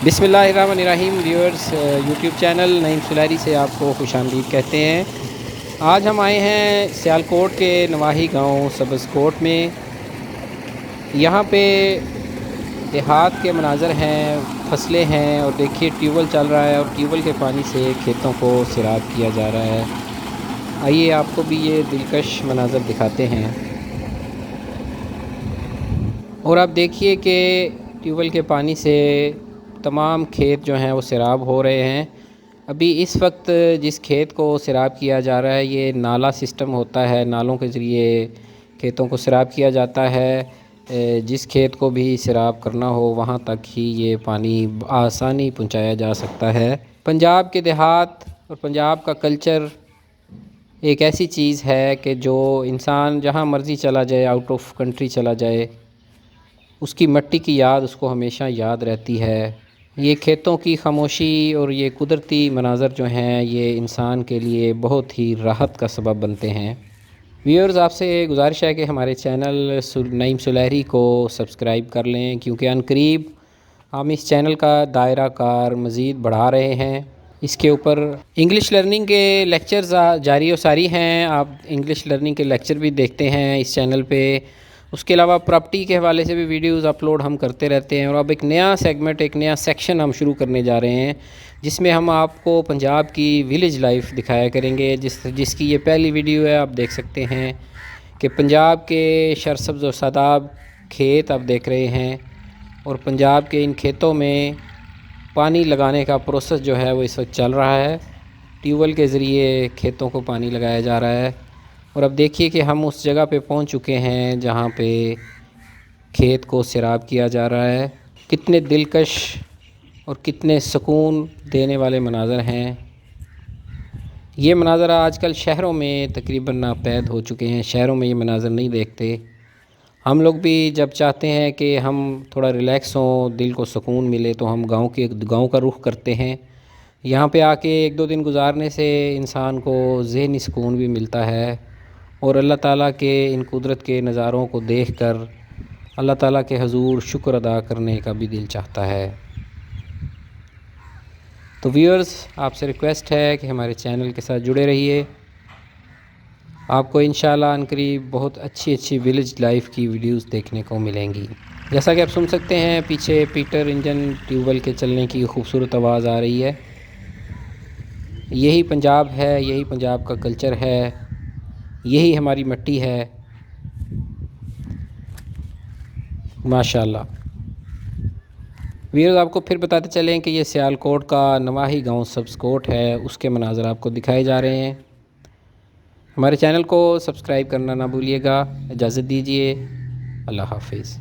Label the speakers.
Speaker 1: بسم اللہ الرحمن الرحیم ویورز، یوٹیوب چینل نعیم سلیری سے آپ کو خوش آمدید کہتے ہیں۔ آج ہم آئے ہیں سیالکوٹ کے نواحی گاؤں سبز کوٹ میں۔ یہاں پہ دیہات کے مناظر ہیں، فصلیں ہیں، اور دیکھیے ٹیوب ویل چل رہا ہے اور ٹیوب ویل کے پانی سے کھیتوں کو سیراب کیا جا رہا ہے۔ آئیے آپ کو بھی یہ دلکش مناظر دکھاتے ہیں۔ اور آپ دیکھیے کہ ٹیوب ویل کے پانی سے تمام کھیت جو ہیں وہ سیراب ہو رہے ہیں۔ ابھی اس وقت جس کھیت کو سیراب کیا جا رہا ہے یہ نالا سسٹم ہوتا ہے، نالوں کے ذریعے کھیتوں کو سیراب کیا جاتا ہے۔ جس کھیت کو بھی سیراب کرنا ہو وہاں تک ہی یہ پانی آسانی پہنچایا جا سکتا ہے۔ پنجاب کے دیہات اور پنجاب کا کلچر ایک ایسی چیز ہے کہ جو انسان جہاں مرضی چلا جائے، آؤٹ آف کنٹری چلا جائے، اس کی مٹی کی یاد اس کو ہمیشہ یاد رہتی ہے۔ یہ کھیتوں کی خاموشی اور یہ قدرتی مناظر جو ہیں یہ انسان کے لیے بہت ہی راحت کا سبب بنتے ہیں۔ ویورز، آپ سے گزارش ہے کہ ہمارے چینل نعیم سلیری کو سبسکرائب کر لیں، کیونکہ عنقریب ہم اس چینل کا دائرہ کار مزید بڑھا رہے ہیں۔ اس کے اوپر انگلش لرننگ کے لیکچرز جاری و ساری ہیں، آپ انگلش لرننگ کے لیکچر بھی دیکھتے ہیں اس چینل پہ۔ اس کے علاوہ پراپرٹی کے حوالے سے بھی ویڈیوز اپلوڈ ہم کرتے رہتے ہیں، اور اب ایک نیا سیگمنٹ، ایک نیا سیکشن ہم شروع کرنے جا رہے ہیں جس میں ہم آپ کو پنجاب کی ویلیج لائف دکھایا کریں گے، جس کی یہ پہلی ویڈیو ہے۔ آپ دیکھ سکتے ہیں کہ پنجاب کے سرسبز و شاداب کھیت آپ دیکھ رہے ہیں، اور پنجاب کے ان کھیتوں میں پانی لگانے کا پروسیس جو ہے وہ اس وقت چل رہا ہے۔ ٹیوب ویل کے ذریعے کھیتوں کو پانی لگایا جا رہا ہے، اور اب دیکھیے کہ ہم اس جگہ پہ پہنچ چکے ہیں جہاں پہ کھیت کو سیراب کیا جا رہا ہے۔ کتنے دلکش اور کتنے سکون دینے والے مناظر ہیں۔ یہ مناظر آج کل شہروں میں تقریباً ناپید ہو چکے ہیں، شہروں میں یہ مناظر نہیں دیکھتے۔ ہم لوگ بھی جب چاہتے ہیں کہ ہم تھوڑا ریلیکس ہوں، دل کو سکون ملے، تو ہم گاؤں کا رخ کرتے ہیں۔ یہاں پہ آ کے ایک دو دن گزارنے سے انسان کو ذہنی سکون بھی ملتا ہے، اور اللہ تعالیٰ کے ان قدرت کے نظاروں کو دیکھ کر اللہ تعالیٰ کے حضور شکر ادا کرنے کا بھی دل چاہتا ہے۔ تو ویورز، آپ سے ریکویسٹ ہے کہ ہمارے چینل کے ساتھ جڑے رہیے۔ آپ کو انشاءاللہ عنقریب بہت اچھی ویلیج لائف کی ویڈیوز دیکھنے کو ملیں گی۔ جیسا کہ آپ سن سکتے ہیں پیچھے پیٹر انجن ٹیوب ویل کے چلنے کی خوبصورت آواز آ رہی ہے۔ یہی پنجاب ہے، یہی پنجاب کا کلچر ہے، یہی ہماری مٹی ہے۔ ماشاءاللہ۔ ویورز، آپ کو پھر بتاتے چلیں کہ یہ سیالکوٹ کا نواحی گاؤں سبز کوٹ ہے، اس کے مناظر آپ کو دکھائے جا رہے ہیں۔ ہمارے چینل کو سبسکرائب کرنا نہ بھولیے گا۔ اجازت دیجیے، اللہ حافظ۔